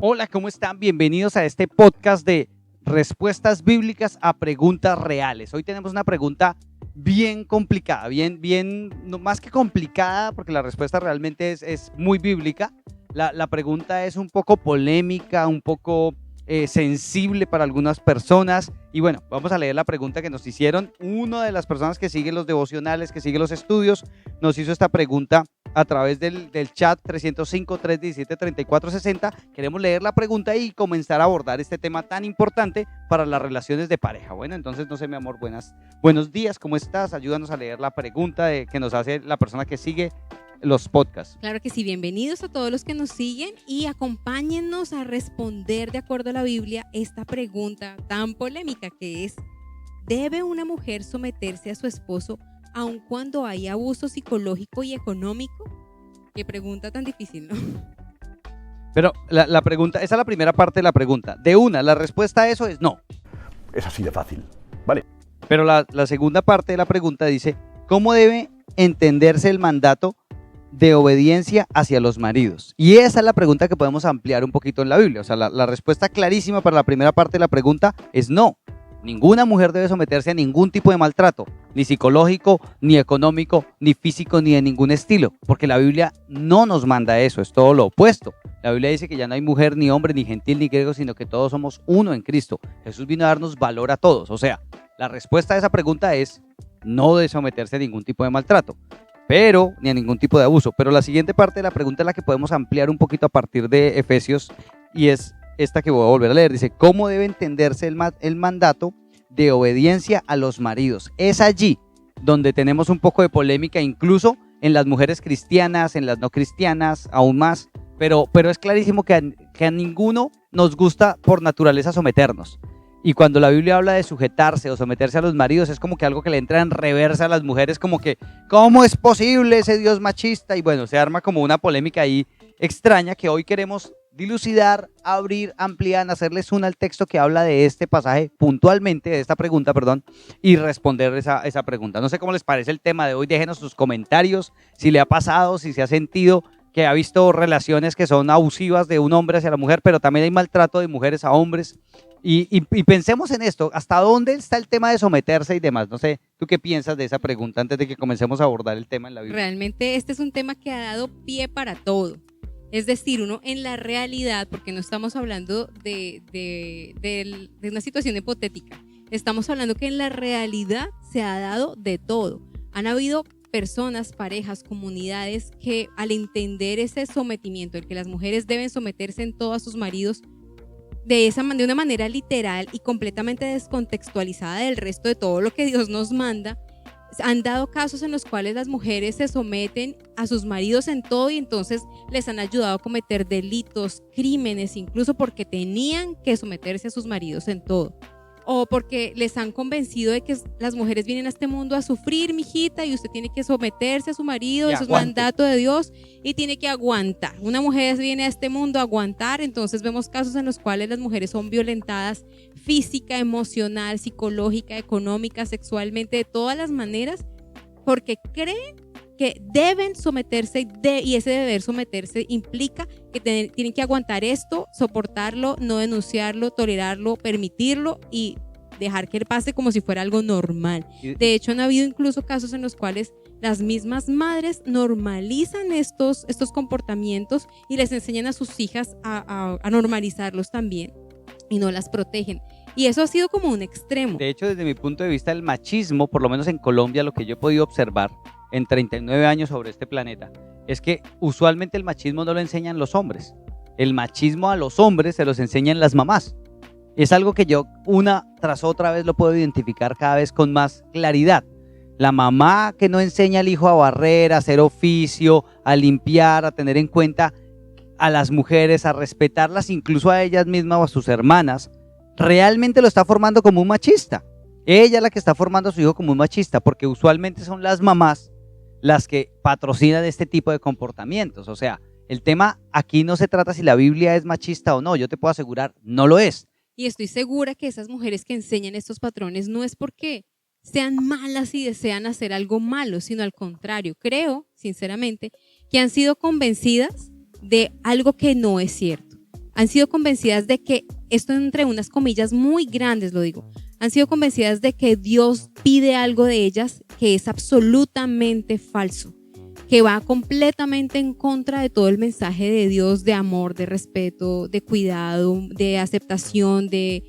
Hola, ¿cómo están? Bienvenidos a este podcast de respuestas bíblicas a preguntas reales. Hoy tenemos una pregunta bien complicada, no, más que complicada, porque la respuesta realmente es muy bíblica. La pregunta es un poco polémica, un poco sensible para algunas personas. Y bueno, vamos a leer la pregunta que nos hicieron. Una de las personas que sigue los devocionales, que sigue los estudios, nos hizo esta pregunta a través del chat 305-317-3460. Queremos leer la pregunta y comenzar a abordar este tema tan importante para las relaciones de pareja. Bueno, entonces, no sé, mi amor, buenos días, ¿cómo estás? Ayúdanos a leer la pregunta que nos hace la persona que sigue los podcasts. Claro que sí, bienvenidos a todos los que nos siguen y acompáñennos a responder de acuerdo a la Biblia esta pregunta tan polémica que es: ¿debe una mujer someterse a su esposo aun cuando hay abuso psicológico y económico? Qué pregunta tan difícil, ¿no? Pero la pregunta, esa es la primera parte de la pregunta. La respuesta a eso es no. Es así de fácil, ¿vale? Pero la segunda parte de la pregunta dice: ¿cómo debe entenderse el mandato de obediencia hacia los maridos? Y esa es la pregunta que podemos ampliar un poquito en la Biblia. O sea, la respuesta clarísima para la primera parte de la pregunta es no. Ninguna mujer debe someterse a ningún tipo de maltrato, ni psicológico, ni económico, ni físico, ni de ningún estilo, porque la Biblia no nos manda eso, es todo lo opuesto. La Biblia dice que ya no hay mujer, ni hombre, ni gentil, ni griego, sino que todos somos uno en Cristo. Jesús vino a darnos valor a todos. O sea, la respuesta a esa pregunta es no de someterse a ningún tipo de maltrato, pero ni a ningún tipo de abuso. Pero la siguiente parte de la pregunta es la que podemos ampliar un poquito a partir de Efesios, y es esta que voy a volver a leer. Dice: ¿cómo debe entenderse el mandato de obediencia a los maridos? Es allí donde tenemos un poco de polémica, incluso en las mujeres cristianas, en las no cristianas, aún más. Pero es clarísimo que a ninguno nos gusta por naturaleza someternos. Y cuando la Biblia habla de sujetarse o someterse a los maridos, es como que algo que le entra en reversa a las mujeres, como que ¿cómo es posible ese Dios machista? Y bueno, se arma como una polémica ahí extraña que hoy queremos dilucidar, abrir, ampliar, hacerles al texto que habla de este pasaje puntualmente, de esta pregunta, y responder esa pregunta. No sé cómo les parece el tema de hoy. Déjenos sus comentarios, si le ha pasado, si se ha sentido que ha visto relaciones que son abusivas de un hombre hacia la mujer, pero también hay maltrato de mujeres a hombres. Y pensemos en esto: ¿hasta dónde está el tema de someterse y demás? No sé, ¿tú qué piensas de esa pregunta antes de que comencemos a abordar el tema en la Biblia? Realmente este es un tema que ha dado pie para todo. Es decir, uno en la realidad, porque no estamos hablando de una situación hipotética, estamos hablando que en la realidad se ha dado de todo. Han habido personas, parejas, comunidades que al entender ese sometimiento, el que las mujeres deben someterse en todo a sus maridos, de una manera literal y completamente descontextualizada del resto de todo lo que Dios nos manda, han dado casos en los cuales las mujeres se someten a sus maridos en todo y entonces les han ayudado a cometer delitos, crímenes, incluso porque tenían que someterse a sus maridos en todo. O porque les han convencido de que las mujeres vienen a este mundo a sufrir, mijita, y usted tiene que someterse a su marido, eso es mandato de Dios, y tiene que aguantar. Una mujer viene a este mundo a aguantar. Entonces vemos casos en los cuales las mujeres son violentadas física, emocional, psicológica, económica, sexualmente, de todas las maneras, porque creen que deben someterse y ese deber someterse implica que tienen que aguantar esto, soportarlo, no denunciarlo, tolerarlo, permitirlo y dejar que pase como si fuera algo normal. De hecho, han habido incluso casos en los cuales las mismas madres normalizan estos comportamientos y les enseñan a sus hijas a normalizarlos también y no las protegen. Y eso ha sido como un extremo. De hecho, desde mi punto de vista, el machismo, por lo menos en Colombia, lo que yo he podido observar en 39 años sobre este planeta, es que usualmente el machismo no lo enseñan los hombres. El machismo a los hombres se los enseñan las mamás. Es algo que yo una tras otra vez lo puedo identificar cada vez con más claridad. La mamá que no enseña al hijo a barrer, a hacer oficio, a limpiar, a tener en cuenta a las mujeres, a respetarlas incluso a ellas mismas o a sus hermanas, realmente lo está formando como un machista. Ella es la que está formando a su hijo como un machista, porque usualmente son las mamás las que patrocinan este tipo de comportamientos. O sea, el tema aquí no se trata si la Biblia es machista o no. Yo te puedo asegurar, no lo es. Y estoy segura que esas mujeres que enseñan estos patrones no es porque sean malas y desean hacer algo malo, sino al contrario. Creo, sinceramente, que han sido convencidas de algo que no es cierto. han sido convencidas de que, esto entre unas comillas muy grandes lo digo, han sido convencidas de que Dios pide algo de ellas que es absolutamente falso, que va completamente en contra de todo el mensaje de Dios, de amor, de respeto, de cuidado, de aceptación, de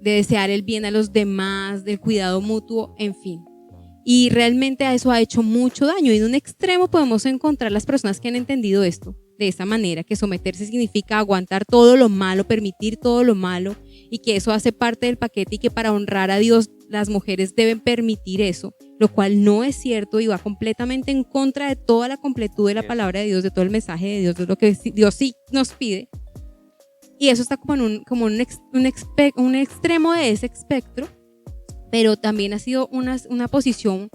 desear el bien a los demás, del cuidado mutuo, en fin. Y realmente a eso ha hecho mucho daño. Y en un extremo podemos encontrar las personas que han entendido esto de esa manera, que someterse significa aguantar todo lo malo, permitir todo lo malo, y que eso hace parte del paquete y que para honrar a Dios las mujeres deben permitir eso, lo cual no es cierto y va completamente en contra de toda la completud de la palabra de Dios, de todo el mensaje de Dios, de lo que Dios sí nos pide. Y eso está como en un extremo de ese espectro, pero también ha sido una posición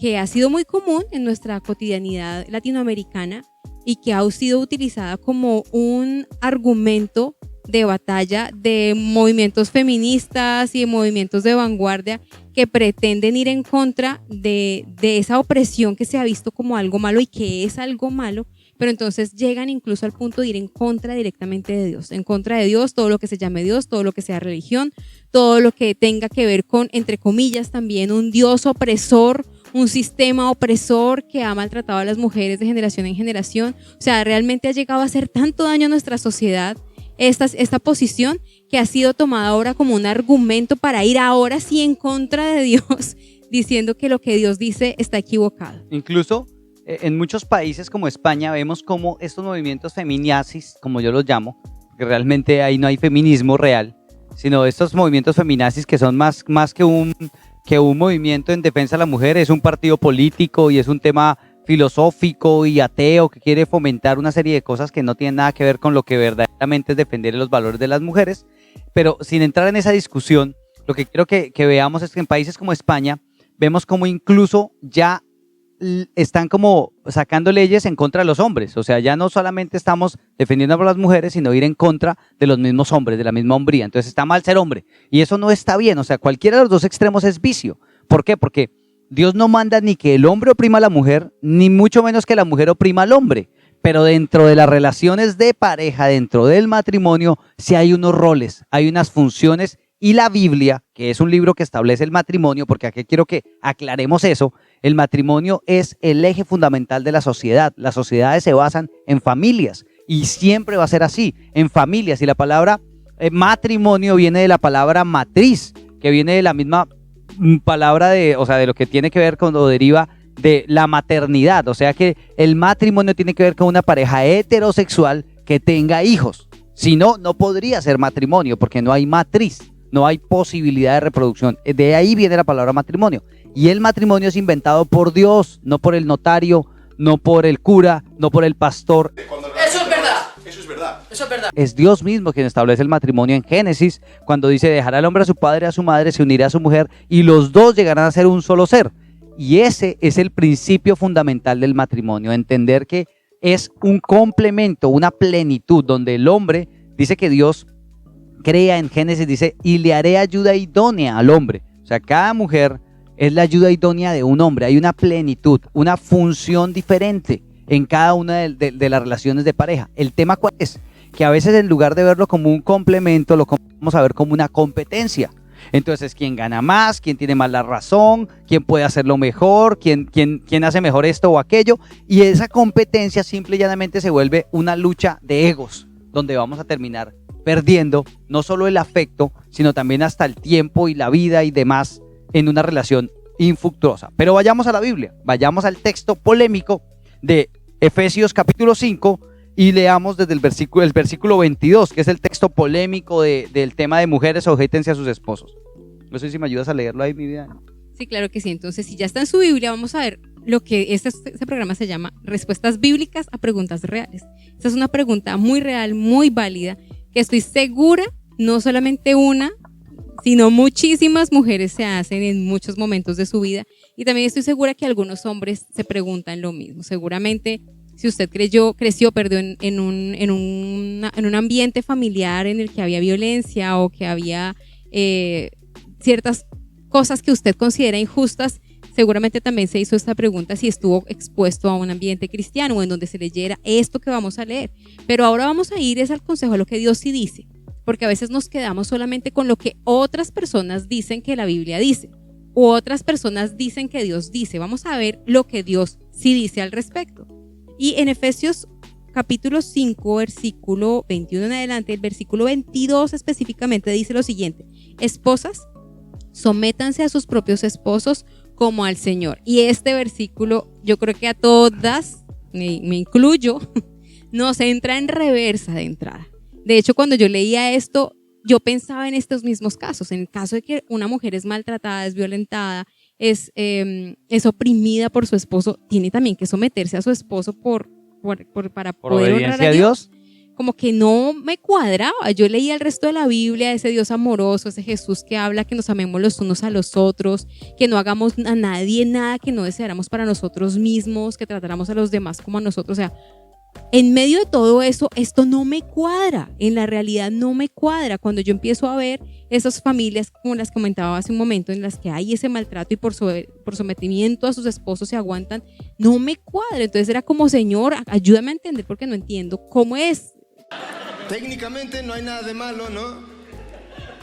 que ha sido muy común en nuestra cotidianidad latinoamericana y que ha sido utilizada como un argumento de batalla de movimientos feministas y de movimientos de vanguardia que pretenden ir en contra de esa opresión que se ha visto como algo malo y que es algo malo, pero entonces llegan incluso al punto de ir en contra directamente de Dios, en contra de Dios, todo lo que se llame Dios, todo lo que sea religión, todo lo que tenga que ver con, entre comillas también, un Dios opresor, un sistema opresor que ha maltratado a las mujeres de generación en generación. O sea, realmente ha llegado a hacer tanto daño a nuestra sociedad esta posición, que ha sido tomada ahora como un argumento para ir ahora sí en contra de Dios, diciendo que lo que Dios dice está equivocado. Incluso en muchos países como España vemos como estos movimientos feminazis, como yo los llamo, que realmente ahí no hay feminismo real, sino estos movimientos feminazis que son más que un movimiento en defensa de la mujer, es un partido político y es un tema filosófico y ateo que quiere fomentar una serie de cosas que no tienen nada que ver con lo que verdaderamente es defender los valores de las mujeres. Pero sin entrar en esa discusión, lo que quiero que veamos es que en países como España vemos como incluso ya están como sacando leyes en contra de los hombres. O sea, ya no solamente estamos defendiendo a las mujeres, sino ir en contra de los mismos hombres, de la misma hombría. Entonces está mal ser hombre y eso no está bien. O sea, cualquiera de los dos extremos es vicio. ¿Por qué? Porque Dios no manda ni que el hombre oprima a la mujer, ni mucho menos que la mujer oprima al hombre. Pero dentro de las relaciones de pareja, dentro del matrimonio, sí hay unos roles, hay unas funciones. Y la Biblia, que es un libro que establece el matrimonio, porque aquí quiero que aclaremos eso, el matrimonio es el eje fundamental de la sociedad. Las sociedades se basan en familias y siempre va a ser así, en familias. Y la palabra matrimonio viene de la palabra matriz, que viene de la misma palabra de lo que tiene que ver con o deriva de la maternidad. O sea que el matrimonio tiene que ver con una pareja heterosexual que tenga hijos. Si no, no podría ser matrimonio porque no hay matriz. No hay posibilidad de reproducción. De ahí viene la palabra matrimonio. Y el matrimonio es inventado por Dios, no por el notario, no por el cura, no por el pastor. Eso es verdad. Eso es verdad. Eso es verdad. Es Dios mismo quien establece el matrimonio en Génesis, cuando dice: dejará al hombre a su padre y a su madre, se unirá a su mujer y los dos llegarán a ser un solo ser. Y ese es el principio fundamental del matrimonio, entender que es un complemento, una plenitud, donde el hombre, dice que Dios crea en Génesis, dice: y le haré ayuda idónea al hombre. O sea, cada mujer es la ayuda idónea de un hombre. Hay una plenitud, una función diferente en cada una de las relaciones de pareja. El tema ¿cuál es? Que a veces en lugar de verlo como un complemento, lo vamos a ver como una competencia. Entonces, ¿quién gana más? ¿Quién tiene más la razón? ¿Quién puede hacerlo mejor? ¿Quién hace mejor esto o aquello? Y esa competencia simple y llanamente se vuelve una lucha de egos, donde vamos a terminar perdiendo no solo el afecto, sino también hasta el tiempo y la vida y demás en una relación infructuosa. Pero vayamos a la Biblia, vayamos al texto polémico de Efesios capítulo 5 y leamos desde el versículo 22, que es el texto polémico del tema de mujeres sujétense a sus esposos. No sé si me ayudas a leerlo ahí, mi vida. Sí, claro que sí. Entonces, si ya está en su Biblia, vamos a ver lo que este programa se llama Respuestas Bíblicas a Preguntas Reales. Esta es una pregunta muy real, muy válida, que estoy segura, no solamente una, sino muchísimas mujeres se hacen en muchos momentos de su vida, y también estoy segura que algunos hombres se preguntan lo mismo. Seguramente, si usted creció en un ambiente familiar en el que había violencia o que había ciertas cosas que usted considera injustas, seguramente también se hizo esta pregunta si estuvo expuesto a un ambiente cristiano o en donde se leyera esto que vamos a leer. Pero ahora vamos a ir es al consejo de lo que Dios sí dice, porque a veces nos quedamos solamente con lo que otras personas dicen que la Biblia dice, u otras personas dicen que Dios dice. Vamos a ver lo que Dios sí dice al respecto. Y en Efesios capítulo 5, versículo 21 en adelante, el versículo 22 específicamente dice lo siguiente: esposas, sométanse a sus propios esposos como al Señor. Y este versículo, yo creo que a todas, me incluyo, nos entra en reversa de entrada. De hecho, cuando yo leía esto, yo pensaba en estos mismos casos, en el caso de que una mujer es maltratada, es violentada, es oprimida por su esposo, tiene también que someterse a su esposo para poder honrar a Dios. Como que no me cuadraba. Yo leía el resto de la Biblia, ese Dios amoroso, ese Jesús que habla que nos amemos los unos a los otros, que no hagamos a nadie nada que no deseáramos para nosotros mismos, que tratáramos a los demás como a nosotros. O sea, en medio de todo eso, esto no me cuadra, en la realidad no me cuadra. Cuando yo empiezo a ver esas familias, como las comentaba hace un momento, en las que hay ese maltrato y por sometimiento a sus esposos se aguantan, no me cuadra. Entonces era como, Señor, ayúdame a entender porque no entiendo cómo es. Técnicamente no hay nada de malo, ¿no?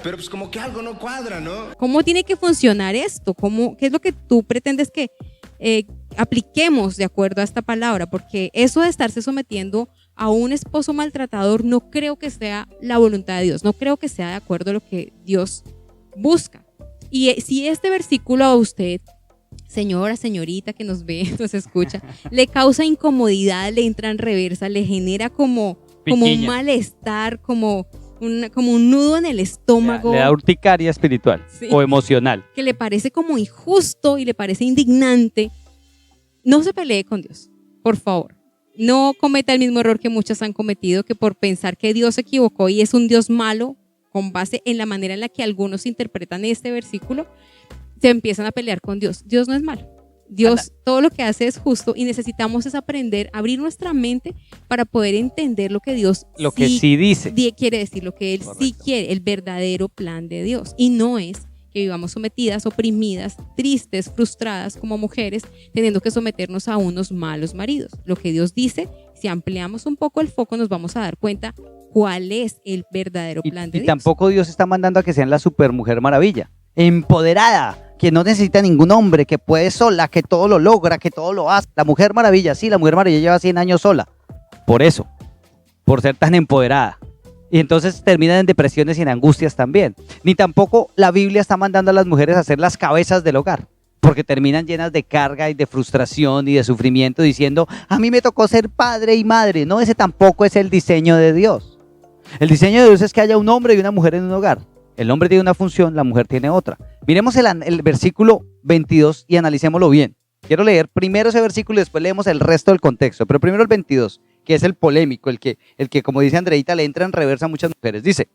Pero pues como que algo no cuadra, ¿no? ¿Cómo tiene que funcionar esto? ¿Qué es lo que tú pretendes que apliquemos de acuerdo a esta palabra? Porque eso de estarse sometiendo a un esposo maltratador no creo que sea la voluntad de Dios, no creo que sea de acuerdo a lo que Dios busca. Y si este versículo a usted, señora, señorita que nos ve, nos escucha, le causa incomodidad, le entra en reversa, le genera como un malestar, como un nudo en el estómago. Le da urticaria espiritual, sí, o emocional. Que le parece como injusto y le parece indignante. No se pelee con Dios, por favor. No cometa el mismo error que muchos han cometido, que por pensar que Dios se equivocó y es un Dios malo, con base en la manera en la que algunos interpretan este versículo, se empiezan a pelear con Dios. Dios no es malo. Dios todo lo que hace es justo y necesitamos es aprender, abrir nuestra mente para poder entender lo que Dios sí dice. Quiere decir, lo que Él sí quiere, el verdadero plan de Dios. Y no es que vivamos sometidas, oprimidas, tristes, frustradas como mujeres, teniendo que someternos a unos malos maridos. Lo que Dios dice, si ampliamos un poco el foco, nos vamos a dar cuenta cuál es el verdadero plan de Dios. Y tampoco Dios está mandando a que sean la supermujer maravilla, empoderada, que no necesita ningún hombre, que puede sola, que todo lo logra, que todo lo hace. La mujer maravilla, sí, la mujer maravilla lleva 100 años sola. Por eso, por ser tan empoderada. Y entonces terminan en depresiones y en angustias también. Ni tampoco la Biblia está mandando a las mujeres a ser las cabezas del hogar, porque terminan llenas de carga y de frustración y de sufrimiento diciendo, a mí me tocó ser padre y madre. No, ese tampoco es el diseño de Dios. El diseño de Dios es que haya un hombre y una mujer en un hogar. El hombre tiene una función, la mujer tiene otra. Miremos el versículo 22 y analicémoslo bien. Quiero leer primero ese versículo y después leemos el resto del contexto. Pero primero el 22, que es el polémico, el que como dice Andreita, le entra en reversa a muchas mujeres. Dice,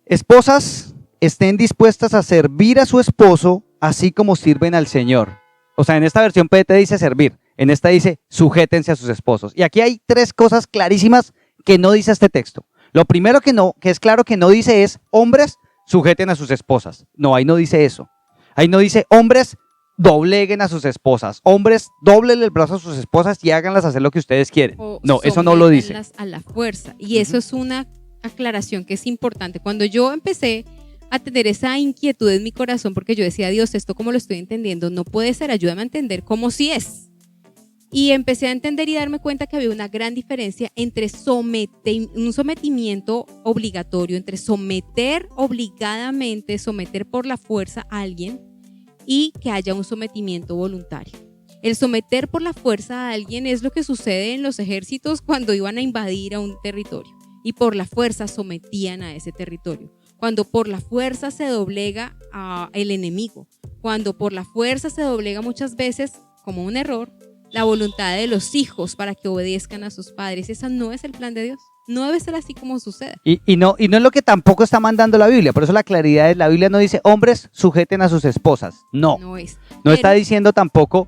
esposas, estén dispuestas a servir a su esposo, así como sirven al Señor. O sea, en esta versión PDT dice servir, en esta dice sujétense a sus esposos. Y aquí hay tres cosas clarísimas que no dice este texto. Lo primero que es claro que no dice es, hombres, sujeten a sus esposas. No, ahí no dice eso. Ahí no dice, hombres, dobleguen a sus esposas. Hombres, doblenle el brazo a sus esposas y háganlas hacer lo que ustedes quieren. No, eso no lo dice. A la fuerza. Y eso es una aclaración que es importante. Cuando yo empecé a tener esa inquietud en mi corazón, porque yo decía, Dios, esto como lo estoy entendiendo, no puede ser, ayúdame a entender cómo sí es. Y empecé a entender y darme cuenta que había una gran diferencia entre un sometimiento obligatorio, entre someter obligadamente, someter por la fuerza a alguien, y que haya un sometimiento voluntario. El someter por la fuerza a alguien es lo que sucede en los ejércitos cuando iban a invadir a un territorio y por la fuerza sometían a ese territorio. Cuando por la fuerza se doblega al enemigo, cuando por la fuerza se doblega muchas veces, como un error, la voluntad de los hijos para que obedezcan a sus padres. Ese no es el plan de Dios. No debe ser así como sucede. Y no es lo que tampoco está mandando la Biblia. Por eso la claridad es, la Biblia no dice, hombres, sujeten a sus esposas. No está diciendo tampoco,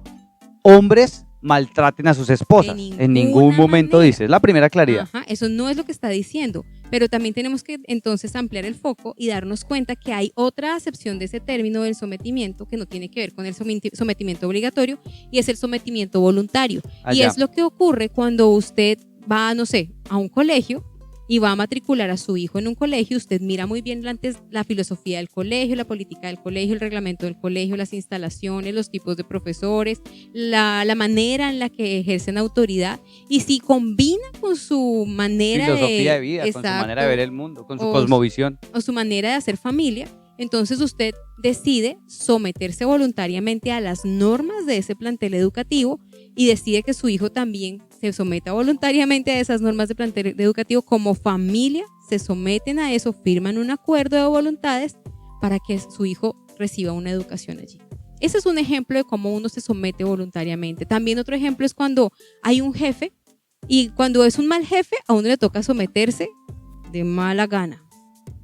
hombres, maltraten a sus esposas. De En ningún ninguna momento manera. dice. Es la primera claridad. Ajá, eso no es lo que está diciendo, pero también tenemos que entonces ampliar el foco y darnos cuenta que hay otra acepción de ese término del sometimiento que no tiene que ver con el sometimiento obligatorio y es el sometimiento voluntario. Y Allá. es lo que ocurre cuando usted va, no sé, a un colegio y va a matricular a su hijo en un colegio. Usted mira muy bien antes la filosofía del colegio, la política del colegio, el reglamento del colegio, las instalaciones, los tipos de profesores, la manera en la que ejercen autoridad, y si combina con su manera Filosofía de vida, con su exacto, manera de ver el mundo, con su O- cosmovisión. o su manera de hacer familia, entonces usted decide someterse voluntariamente a las normas de ese plantel educativo y decide que su hijo también se someta voluntariamente a esas normas de plantel educativo. Como familia se someten a eso, firman un acuerdo de voluntades para que su hijo reciba una educación allí. Ese es un ejemplo de cómo uno se somete voluntariamente. También otro ejemplo es cuando hay un jefe y cuando es un mal jefe a uno le toca someterse de mala gana,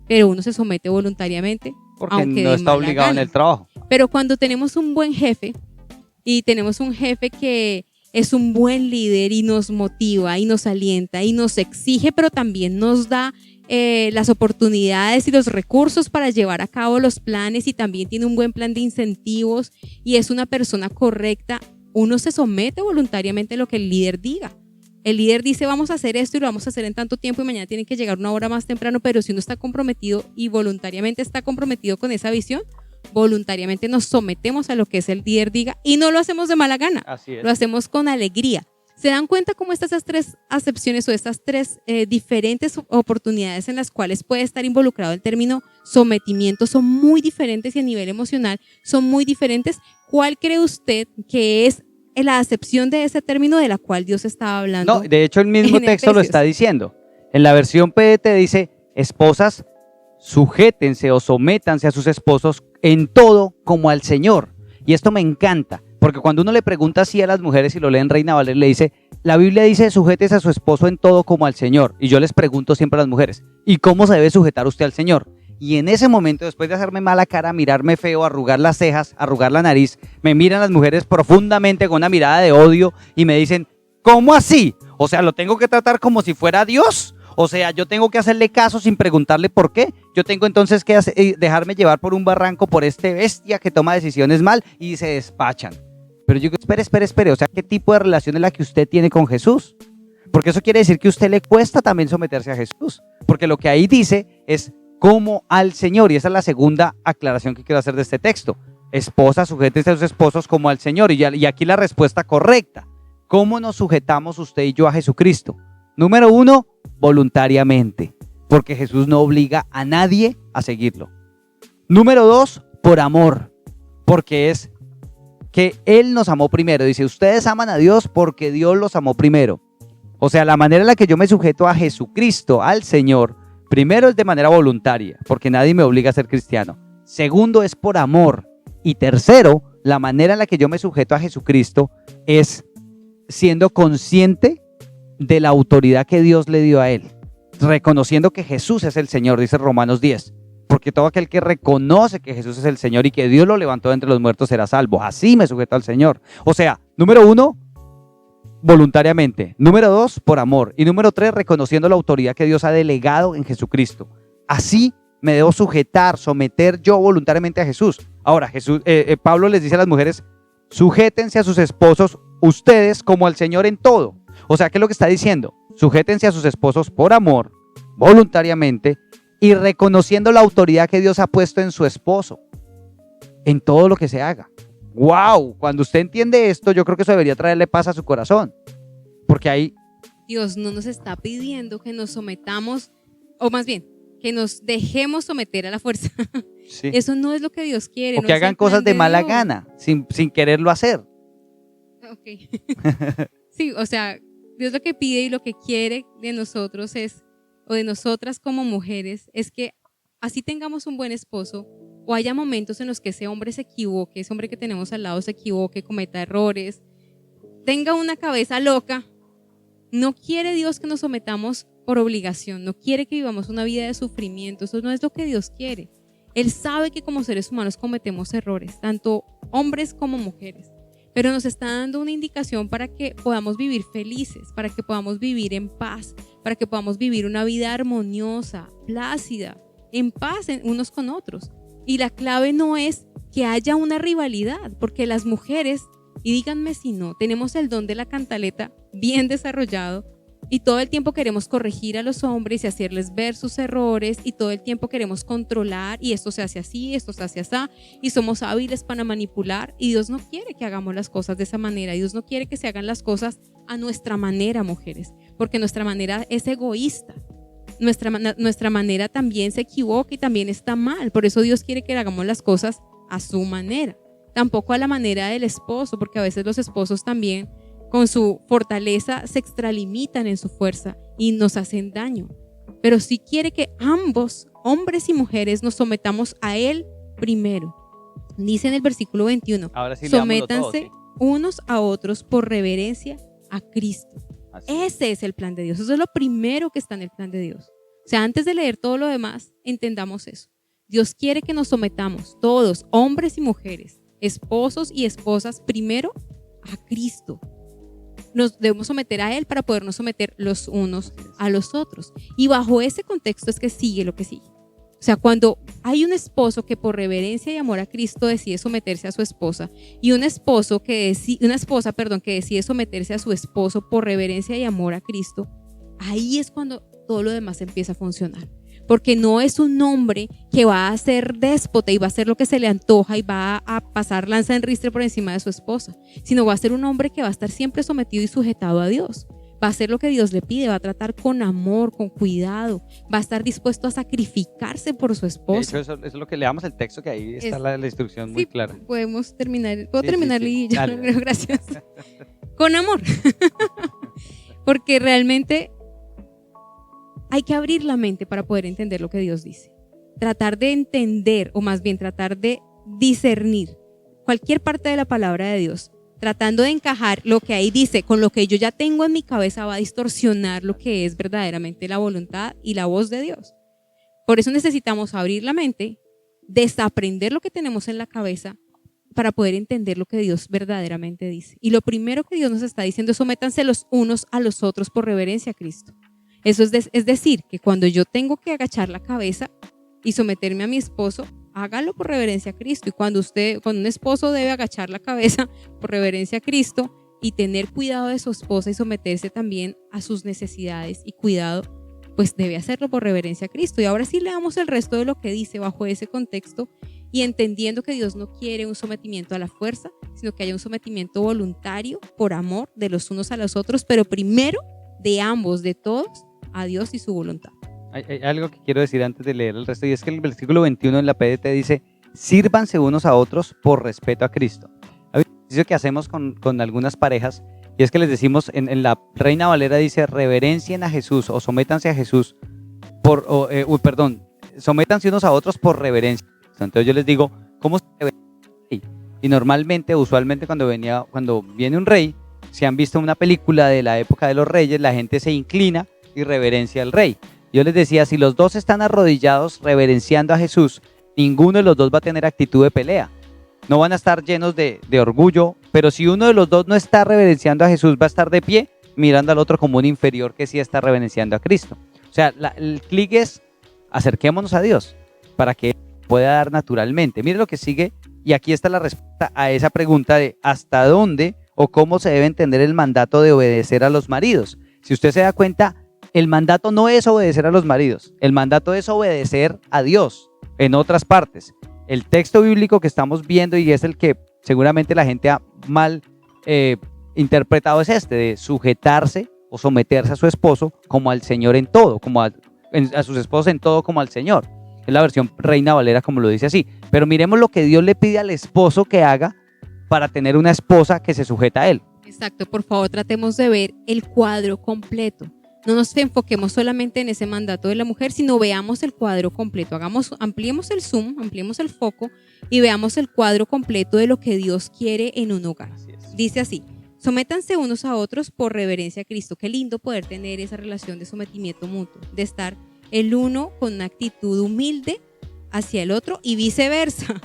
pero uno se somete voluntariamente. Porque Aunque no de está mala obligado en gana. el trabajo. Pero cuando tenemos un buen jefe y tenemos un jefe que es un buen líder y nos motiva y nos alienta y nos exige, pero también nos da las oportunidades y los recursos para llevar a cabo los planes, y también tiene un buen plan de incentivos y es una persona correcta, uno se somete voluntariamente a lo que el líder diga. El líder dice vamos a hacer esto y lo vamos a hacer en tanto tiempo y mañana tiene que llegar una hora más temprano, pero si uno está comprometido y voluntariamente está comprometido con esa visión, voluntariamente nos sometemos a lo que el líder diga y no lo hacemos de mala gana, Así es. lo hacemos con alegría. ¿Se dan cuenta cómo estas tres acepciones o estas tres diferentes oportunidades en las cuales puede estar involucrado el término sometimiento son muy diferentes y a nivel emocional son muy diferentes? ¿Cuál cree usted que es la acepción de ese término de la cual Dios estaba hablando? No, de hecho el mismo en texto lo Efesios. está diciendo. En la versión PDT dice, esposas, sujétense o sométanse a sus esposos en todo como al Señor. Y esto me encanta, porque cuando uno le pregunta así a las mujeres y lo lee en Reina Valera, le dice, la Biblia dice, sujétese a su esposo en todo como al Señor. Y yo les pregunto siempre a las mujeres, ¿y cómo se debe sujetar usted al Señor? Y en ese momento, después de hacerme mala cara, mirarme feo, arrugar las cejas, arrugar la nariz, me miran las mujeres profundamente con una mirada de odio y me dicen, ¿cómo así? O sea, ¿lo tengo que tratar como si fuera Dios? O sea, ¿yo tengo que hacerle caso sin preguntarle por qué? ¿Yo tengo entonces que dejarme llevar por un barranco por este bestia que toma decisiones mal y se despachan? Pero yo digo, espere, o sea, ¿qué tipo de relación es la que usted tiene con Jesús? Porque eso quiere decir que a usted le cuesta también someterse a Jesús. Porque lo que ahí dice es como al Señor, y esa es la segunda aclaración que quiero hacer de este texto. Esposa, sujétese a sus esposos como al Señor. Y aquí la respuesta correcta. ¿Cómo nos sujetamos usted y yo a Jesucristo? Número 1, voluntariamente, porque Jesús no obliga a nadie a seguirlo. Número 2, por amor, porque es que Él nos amó primero. Dice, ustedes aman a Dios porque Dios los amó primero. O sea, la manera en la que yo me sujeto a Jesucristo, al Señor, primero es de manera voluntaria, porque nadie me obliga a ser cristiano. Segundo, es por amor. Y tercero, la manera en la que yo me sujeto a Jesucristo es siendo consciente de la autoridad que Dios le dio a Él, reconociendo que Jesús es el Señor, dice Romanos 10. Porque todo aquel que reconoce que Jesús es el Señor y que Dios lo levantó de entre los muertos será salvo. Así me sujeto al Señor. O sea, número 1, voluntariamente. Número 2, por amor. Y número 3, reconociendo la autoridad que Dios ha delegado en Jesucristo. Así me debo sujetar, someter yo voluntariamente a Jesús. Ahora, Pablo les dice a las mujeres, sujétense a sus esposos ustedes como al Señor en todo. O sea, ¿qué es lo que está diciendo? Sujétense a sus esposos por amor, voluntariamente, y reconociendo la autoridad que Dios ha puesto en su esposo, en todo lo que se haga. ¡Wow! Cuando usted entiende esto, yo creo que eso debería traerle paz a su corazón. Porque ahí... Dios no nos está pidiendo que nos sometamos, o más bien, que nos dejemos someter a la fuerza. Sí. Eso no es lo que Dios quiere. O no que es hagan el plan cosas de mala Dios. gana, sin quererlo hacer. Ok. Sí, o sea, Dios lo que pide y lo que quiere de nosotros es, o de nosotras como mujeres, es que así tengamos un buen esposo, o haya momentos en los que ese hombre se equivoque, ese hombre que tenemos al lado se equivoque, cometa errores, tenga una cabeza loca. No quiere Dios que nos sometamos por obligación, no quiere que vivamos una vida de sufrimiento, eso no es lo que Dios quiere. Él sabe que como seres humanos cometemos errores, tanto hombres como mujeres, pero nos está dando una indicación para que podamos vivir felices, para que podamos vivir en paz, para que podamos vivir una vida armoniosa, plácida, en paz unos con otros. Y la clave no es que haya una rivalidad, porque las mujeres, y díganme si no, tenemos el don de la cantaleta bien desarrollado y todo el tiempo queremos corregir a los hombres y hacerles ver sus errores y todo el tiempo queremos controlar y esto se hace así, esto se hace así y somos hábiles para manipular y Dios no quiere que hagamos las cosas de esa manera. Dios no quiere que se hagan las cosas a nuestra manera, mujeres, porque nuestra manera es egoísta. Nuestra manera también se equivoca y también está mal. Por eso Dios quiere que hagamos las cosas a su manera. Tampoco a la manera del esposo, porque a veces los esposos también con su fortaleza se extralimitan en su fuerza y nos hacen daño. Pero sí quiere que ambos, hombres y mujeres, nos sometamos a Él primero. Dice en el versículo 21, Ahora sí, sométanse unos a otros por reverencia a Cristo. Así. Ese es el plan de Dios. Eso es lo primero que está en el plan de Dios. O sea, antes de leer todo lo demás, entendamos eso. Dios quiere que nos sometamos todos, hombres y mujeres, esposos y esposas, primero a Cristo. Nos debemos someter a Él para podernos someter los unos a los otros. Y bajo ese contexto es que sigue lo que sigue. O sea, cuando hay un esposo que por reverencia y amor a Cristo decide someterse a su esposa y una esposa que decide someterse a su esposo por reverencia y amor a Cristo, ahí es cuando todo lo demás empieza a funcionar. Porque no es un hombre que va a ser déspota y va a hacer lo que se le antoja y va a pasar lanza en ristre por encima de su esposa, sino va a ser un hombre que va a estar siempre sometido y sujetado a Dios. Va a hacer lo que Dios le pide, va a tratar con amor, con cuidado, va a estar dispuesto a sacrificarse por su esposa. De hecho, eso es lo que leamos el texto, que ahí está la instrucción muy clara. Podemos terminar. ¿Puedo Sí, terminar, sí. Lili? Ya, Dale. gracias. Con amor. Porque realmente hay que abrir la mente para poder entender lo que Dios dice. Tratar de entender, o más bien tratar de discernir cualquier parte de la palabra de Dios, tratando de encajar lo que ahí dice con lo que yo ya tengo en mi cabeza, va a distorsionar lo que es verdaderamente la voluntad y la voz de Dios. Por eso necesitamos abrir la mente, desaprender lo que tenemos en la cabeza para poder entender lo que Dios verdaderamente dice. Y lo primero que Dios nos está diciendo es: sométanse los unos a los otros por reverencia a Cristo. Eso es decir, que cuando yo tengo que agachar la cabeza y someterme a mi esposo, hágalo por reverencia a Cristo. Y cuando un esposo debe agachar la cabeza por reverencia a Cristo y tener cuidado de su esposa y someterse también a sus necesidades y cuidado, pues debe hacerlo por reverencia a Cristo. Y ahora sí leamos el resto de lo que dice bajo ese contexto y entendiendo que Dios no quiere un sometimiento a la fuerza, sino que haya un sometimiento voluntario por amor de los unos a los otros, pero primero de ambos, de todos, a Dios y su voluntad. Hay algo que quiero decir antes de leer el resto, y es que el versículo 21 en la PDT dice: sírvanse unos a otros por respeto a Cristo. Hay un ejercicio que hacemos con algunas parejas, y es que les decimos, en la Reina Valera dice: reverencien a Jesús, o sométanse a Jesús, sométanse unos a otros por reverencia. Entonces yo les digo: ¿cómo se reverencia al rey? Y normalmente, usualmente cuando viene un rey, si han visto una película de la época de los reyes, la gente se inclina y reverencia al rey. Yo les decía, si los dos están arrodillados reverenciando a Jesús, ninguno de los dos va a tener actitud de pelea. No van a estar llenos de orgullo, pero si uno de los dos no está reverenciando a Jesús, va a estar de pie mirando al otro como un inferior que sí está reverenciando a Cristo. O sea, el clic es: acerquémonos a Dios para que pueda dar naturalmente. Mire lo que sigue, y aquí está la respuesta a esa pregunta de hasta dónde o cómo se debe entender el mandato de obedecer a los maridos. Si usted se da cuenta, el mandato no es obedecer a los maridos, el mandato es obedecer a Dios. En otras partes, el texto bíblico que estamos viendo, y es el que seguramente la gente ha mal interpretado, es este, de sujetarse o someterse a su esposo como al Señor en todo, a sus esposos en todo como al Señor. Es la versión Reina Valera, como lo dice así. Pero miremos lo que Dios le pide al esposo que haga para tener una esposa que se sujeta a él. Exacto, por favor, tratemos de ver el cuadro completo. No nos enfoquemos solamente en ese mandato de la mujer, sino veamos el cuadro completo. Ampliemos el zoom, ampliemos el foco y veamos el cuadro completo de lo que Dios quiere en un hogar. Dice así: sométanse unos a otros por reverencia a Cristo. Qué lindo poder tener esa relación de sometimiento mutuo, de estar el uno con una actitud humilde hacia el otro y viceversa.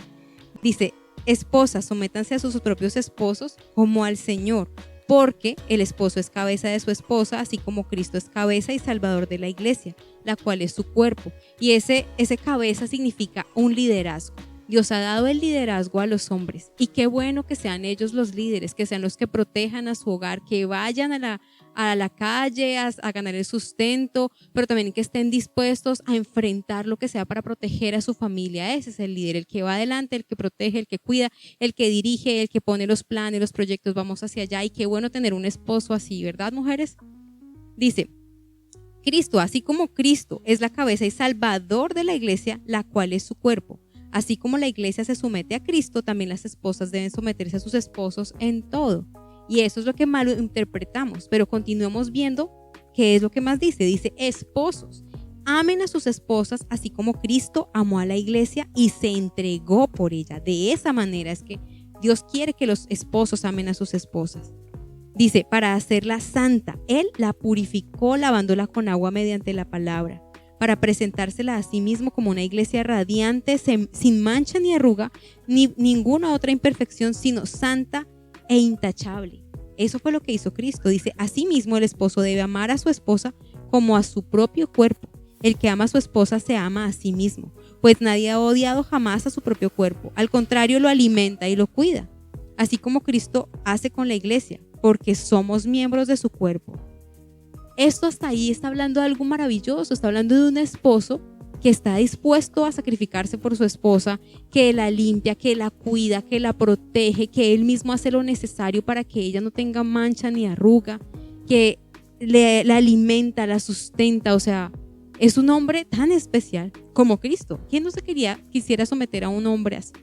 Dice: esposas, sométanse a sus propios esposos como al Señor, porque el esposo es cabeza de su esposa, así como Cristo es cabeza y salvador de la iglesia, la cual es su cuerpo. Y ese cabeza significa un liderazgo. Dios ha dado el liderazgo a los hombres y qué bueno que sean ellos los líderes, que sean los que protejan a su hogar, que vayan a la calle a ganar el sustento, pero también que estén dispuestos a enfrentar lo que sea para proteger a su familia. Ese es el líder, el que va adelante, el que protege, el que cuida, el que dirige, el que pone los planes, los proyectos, vamos hacia allá. Y qué bueno tener un esposo así, ¿verdad, mujeres? Dice, Cristo, así como Cristo es la cabeza y salvador de la iglesia, la cual es su cuerpo. Así como la iglesia se somete a Cristo, también las esposas deben someterse a sus esposos en todo. Y eso es lo que mal interpretamos, pero continuemos viendo qué es lo que más dice. Dice, esposos, amen a sus esposas así como Cristo amó a la iglesia y se entregó por ella. De esa manera es que Dios quiere que los esposos amen a sus esposas. Dice, para hacerla santa, Él la purificó lavándola con agua mediante la palabra, para presentársela a sí mismo como una iglesia radiante, sin mancha ni arruga, ni ninguna otra imperfección, sino santa e intachable. Eso fue lo que hizo Cristo. Dice, asimismo el esposo debe amar a su esposa como a su propio cuerpo. El que ama a su esposa se ama a sí mismo, pues nadie ha odiado jamás a su propio cuerpo. Al contrario, lo alimenta y lo cuida, así como Cristo hace con la iglesia, porque somos miembros de su cuerpo. Esto hasta ahí está hablando de algo maravilloso, está hablando de un esposo que está dispuesto a sacrificarse por su esposa, que la limpia, que la cuida, que la protege, que él mismo hace lo necesario para que ella no tenga mancha ni arruga, que la alimenta, la sustenta. O sea, es un hombre tan especial como Cristo. ¿Quién no quisiera someter a un hombre así?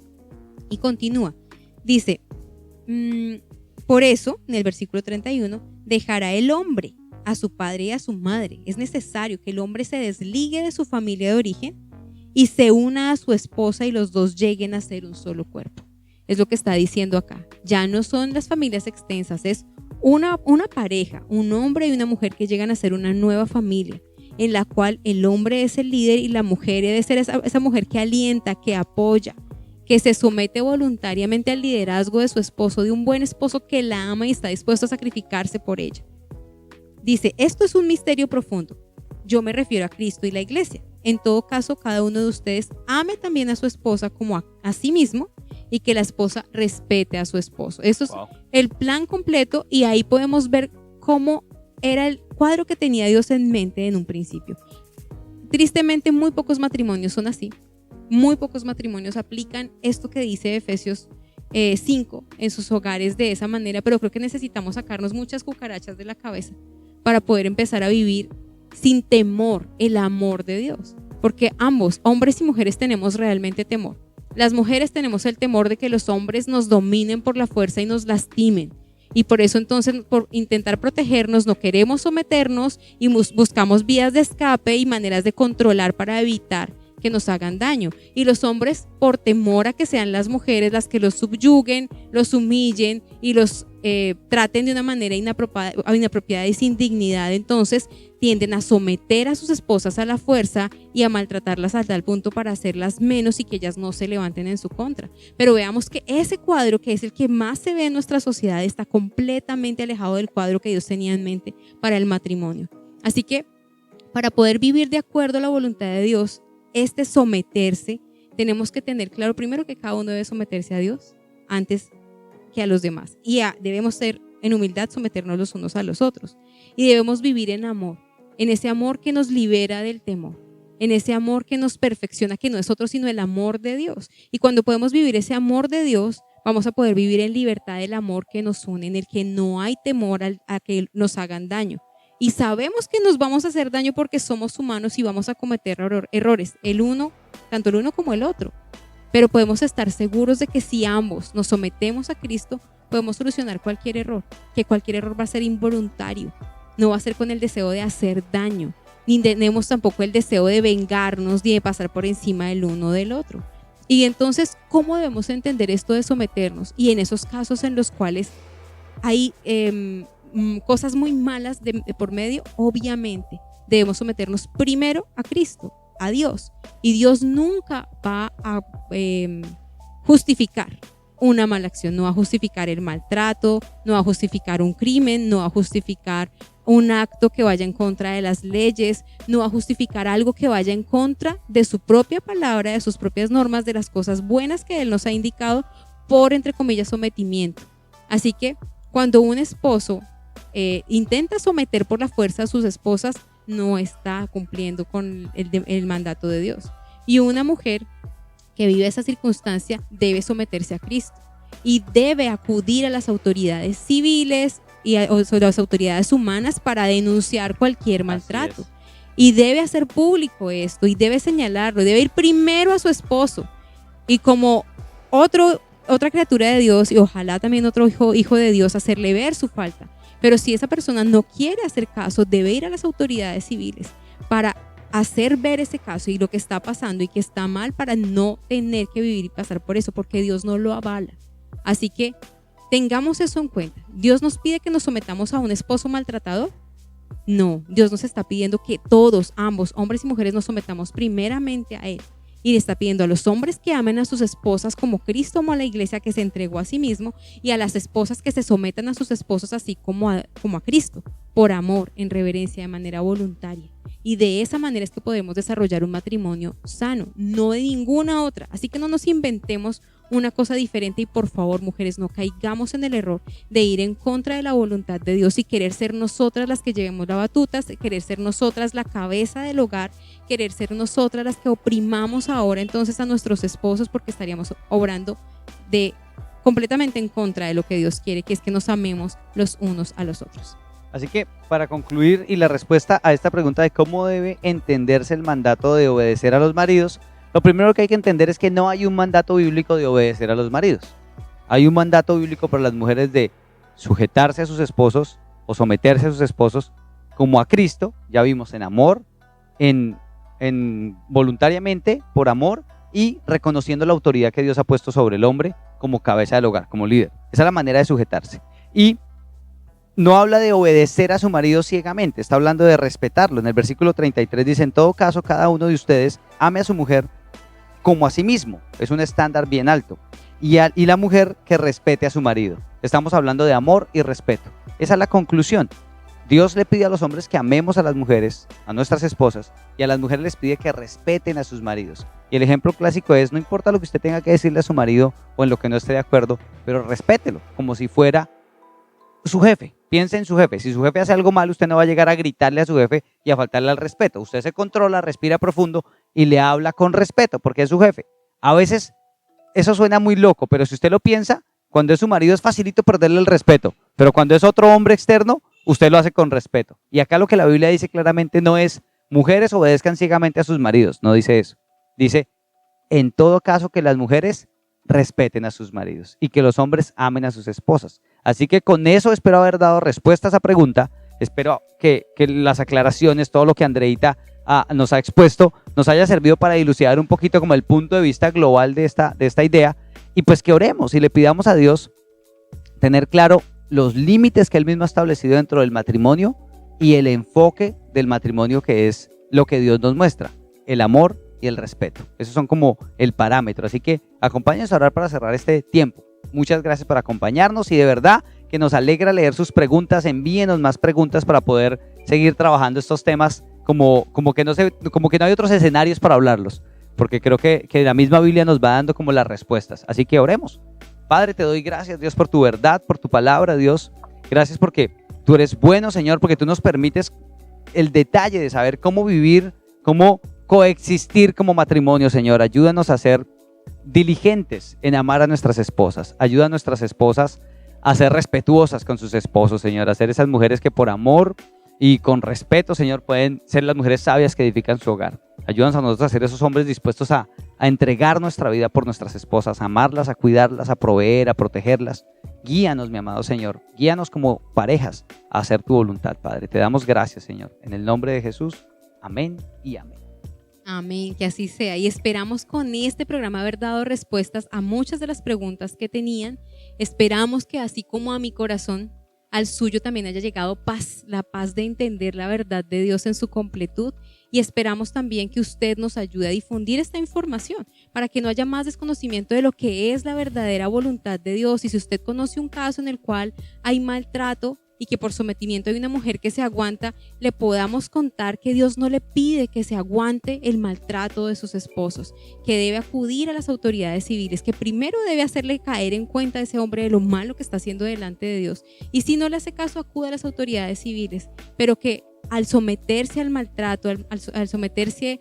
Y continúa, dice, por eso, en el versículo 31, dejará el hombre a su padre y a su madre. Es necesario que el hombre se desligue de su familia de origen y se una a su esposa y los dos lleguen a ser un solo cuerpo. Es lo que está diciendo acá. Ya no son las familias extensas, es una pareja, un hombre y una mujer que llegan a ser una nueva familia, en la cual el hombre es el líder y la mujer debe ser esa mujer que alienta, que apoya, que se somete voluntariamente al liderazgo de su esposo, de un buen esposo que la ama y está dispuesto a sacrificarse por ella. Dice, esto es un misterio profundo. Yo me refiero a Cristo y la iglesia. En todo caso, cada uno de ustedes ame también a su esposa como a sí mismo y que la esposa respete a su esposo. Eso es el plan completo y ahí podemos ver cómo era el cuadro que tenía Dios en mente en un principio. Tristemente, muy pocos matrimonios son así. Muy pocos matrimonios aplican esto que dice Efesios 5 en sus hogares de esa manera, pero creo que necesitamos sacarnos muchas cucarachas de la cabeza para poder empezar a vivir sin temor el amor de Dios, porque ambos, hombres y mujeres, tenemos realmente temor. Las mujeres tenemos el temor de que los hombres nos dominen por la fuerza y nos lastimen, y por eso entonces, por intentar protegernos, no queremos someternos y buscamos vías de escape y maneras de controlar para evitar que nos hagan daño. Y los hombres, por temor a que sean las mujeres las que los subyuguen, los humillen y los traten de una manera inapropiada y sin dignidad, entonces tienden a someter a sus esposas a la fuerza y a maltratarlas a tal punto para hacerlas menos y que ellas no se levanten en su contra. Pero veamos que ese cuadro, que es el que más se ve en nuestra sociedad, está completamente alejado del cuadro que Dios tenía en mente para el matrimonio. Así que para poder vivir de acuerdo a la voluntad de Dios, someterse, tenemos que tener claro primero que cada uno debe someterse a Dios antes que a los demás, y debemos ser en humildad, someternos los unos a los otros, y debemos vivir en amor, en ese amor que nos libera del temor, en ese amor que nos perfecciona, que no es otro sino el amor de Dios. Y cuando podemos vivir ese amor de Dios, vamos a poder vivir en libertad del amor que nos une, en el que no hay temor a que nos hagan daño. Y sabemos que nos vamos a hacer daño porque somos humanos y vamos a cometer errores, tanto el uno como el otro. Pero podemos estar seguros de que si ambos nos sometemos a Cristo, podemos solucionar cualquier error, que cualquier error va a ser involuntario, no va a ser con el deseo de hacer daño, ni tenemos tampoco el deseo de vengarnos ni de pasar por encima del uno del otro. Y entonces, ¿cómo debemos entender esto de someternos? Y en esos casos en los cuales hay cosas muy malas de por medio, obviamente debemos someternos primero a Cristo, a Dios, y Dios nunca va a justificar una mala acción, no va a justificar el maltrato, no va a justificar un crimen, no va a justificar un acto que vaya en contra de las leyes, no va a justificar algo que vaya en contra de su propia palabra, de sus propias normas, de las cosas buenas que Él nos ha indicado por, entre comillas, sometimiento. Así que cuando un esposo intenta someter por la fuerza a sus esposas, no está cumpliendo con el mandato de Dios. Y una mujer que vive esa circunstancia debe someterse a Cristo y debe acudir a las autoridades civiles y a las autoridades humanas para denunciar cualquier maltrato. Y debe hacer público esto y debe señalarlo, debe ir primero a su esposo y como otra criatura de Dios y ojalá también otro hijo de Dios, hacerle ver su falta. Pero si esa persona no quiere hacer caso, debe ir a las autoridades civiles para hacer ver ese caso y lo que está pasando y que está mal, para no tener que vivir y pasar por eso, porque Dios no lo avala. Así que tengamos eso en cuenta. ¿Dios nos pide que nos sometamos a un esposo maltratador? No, Dios nos está pidiendo que todos, ambos, hombres y mujeres, nos sometamos primeramente a Él. Y le está pidiendo a los hombres que amen a sus esposas como Cristo amó a la iglesia, que se entregó a sí mismo, y a las esposas que se sometan a sus esposos así como a Cristo, por amor, en reverencia, de manera voluntaria. Y de esa manera es que podemos desarrollar un matrimonio sano, no de ninguna otra. Así que no nos inventemos una cosa diferente y por favor, mujeres, no caigamos en el error de ir en contra de la voluntad de Dios y querer ser nosotras las que llevemos la batuta, querer ser nosotras la cabeza del hogar, querer ser nosotras las que oprimamos ahora entonces a nuestros esposos, porque estaríamos obrando completamente en contra de lo que Dios quiere, que es que nos amemos los unos a los otros. Así que para concluir y la respuesta a esta pregunta de cómo debe entenderse el mandato de obedecer a los maridos, lo primero que hay que entender es que no hay un mandato bíblico de obedecer a los maridos. Hay un mandato bíblico para las mujeres de sujetarse a sus esposos o someterse a sus esposos como a Cristo, ya vimos, en amor, en voluntariamente, por amor y reconociendo la autoridad que Dios ha puesto sobre el hombre como cabeza del hogar, como líder. Esa es la manera de sujetarse. Y no habla de obedecer a su marido ciegamente, está hablando de respetarlo. En el versículo 33 dice: en todo caso, cada uno de ustedes ame a su mujer como a sí mismo. Es un estándar bien alto. Y la mujer que respete a su marido. Estamos hablando de amor y respeto. Esa es la conclusión. Dios le pide a los hombres que amemos a las mujeres, a nuestras esposas, y a las mujeres les pide que respeten a sus maridos. Y el ejemplo clásico es: no importa lo que usted tenga que decirle a su marido o en lo que no esté de acuerdo, pero respételo como si fuera su jefe. Piense en su jefe. Si su jefe hace algo mal, usted no va a llegar a gritarle a su jefe y a faltarle al respeto. Usted se controla, respira profundo y le habla con respeto porque es su jefe. A veces eso suena muy loco, pero si usted lo piensa, cuando es su marido es facilito perderle el respeto, pero cuando es otro hombre externo, usted lo hace con respeto. Y acá lo que la Biblia dice claramente no es: mujeres obedezcan ciegamente a sus maridos. No dice eso. Dice: en todo caso, que las mujeres respeten a sus maridos y que los hombres amen a sus esposas. Así que con eso espero haber dado respuesta a esa pregunta. Espero que las aclaraciones, todo lo que Andreita nos ha expuesto, nos haya servido para dilucidar un poquito como el punto de vista global de esta idea. Y pues que oremos y le pidamos a Dios tener claro los límites que Él mismo ha establecido dentro del matrimonio y el enfoque del matrimonio, que es lo que Dios nos muestra: el amor y el respeto. Esos son como el parámetro. Así que acompáñenos a orar para cerrar este tiempo. Muchas gracias por acompañarnos y de verdad que nos alegra leer sus preguntas. Envíenos más preguntas para poder seguir trabajando estos temas como que no hay otros escenarios para hablarlos, porque creo que la misma Biblia nos va dando como las respuestas. Así que oremos. Padre, te doy gracias, Dios, por tu verdad, por tu palabra, Dios. Gracias porque tú eres bueno, Señor, porque tú nos permites el detalle de saber cómo vivir, cómo coexistir como matrimonio, Señor. Ayúdanos a ser diligentes en amar a nuestras esposas. Ayuda a nuestras esposas a ser respetuosas con sus esposos, Señor. A ser esas mujeres que por amor y con respeto, Señor, pueden ser las mujeres sabias que edifican su hogar. Ayúdanos a nosotros a ser esos hombres dispuestos a entregar nuestra vida por nuestras esposas, a amarlas, a cuidarlas, a proveer, a protegerlas. Guíanos, mi amado Señor. Guíanos como parejas a hacer tu voluntad, Padre. Te damos gracias, Señor. En el nombre de Jesús. Amén y amén. Amén, que así sea. Y esperamos con este programa haber dado respuestas a muchas de las preguntas que tenían. Esperamos que así como a mi corazón, al suyo también haya llegado paz, la paz de entender la verdad de Dios en su completud y esperamos también que usted nos ayude a difundir esta información para que no haya más desconocimiento de lo que es la verdadera voluntad de Dios. Y si usted conoce un caso en el cual hay maltrato y que por sometimiento hay una mujer que se aguanta, le podamos contar que Dios no le pide que se aguante el maltrato de sus esposos, que debe acudir a las autoridades civiles, que primero debe hacerle caer en cuenta a ese hombre de lo malo que está haciendo delante de Dios, y si no le hace caso, acuda a las autoridades civiles, pero que al someterse al maltrato, al someterse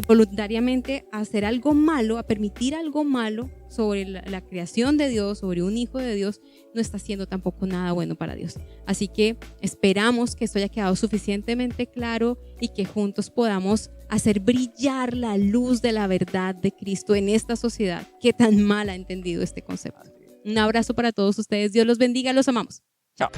voluntariamente a hacer algo malo, a permitir algo malo sobre la creación de Dios, sobre un hijo de Dios, no está haciendo tampoco nada bueno para Dios. Así que esperamos que esto haya quedado suficientemente claro y que juntos podamos hacer brillar la luz de la verdad de Cristo en esta sociedad que tan mal ha entendido este concepto. Un abrazo para todos ustedes. Dios los bendiga. Los amamos. Chao.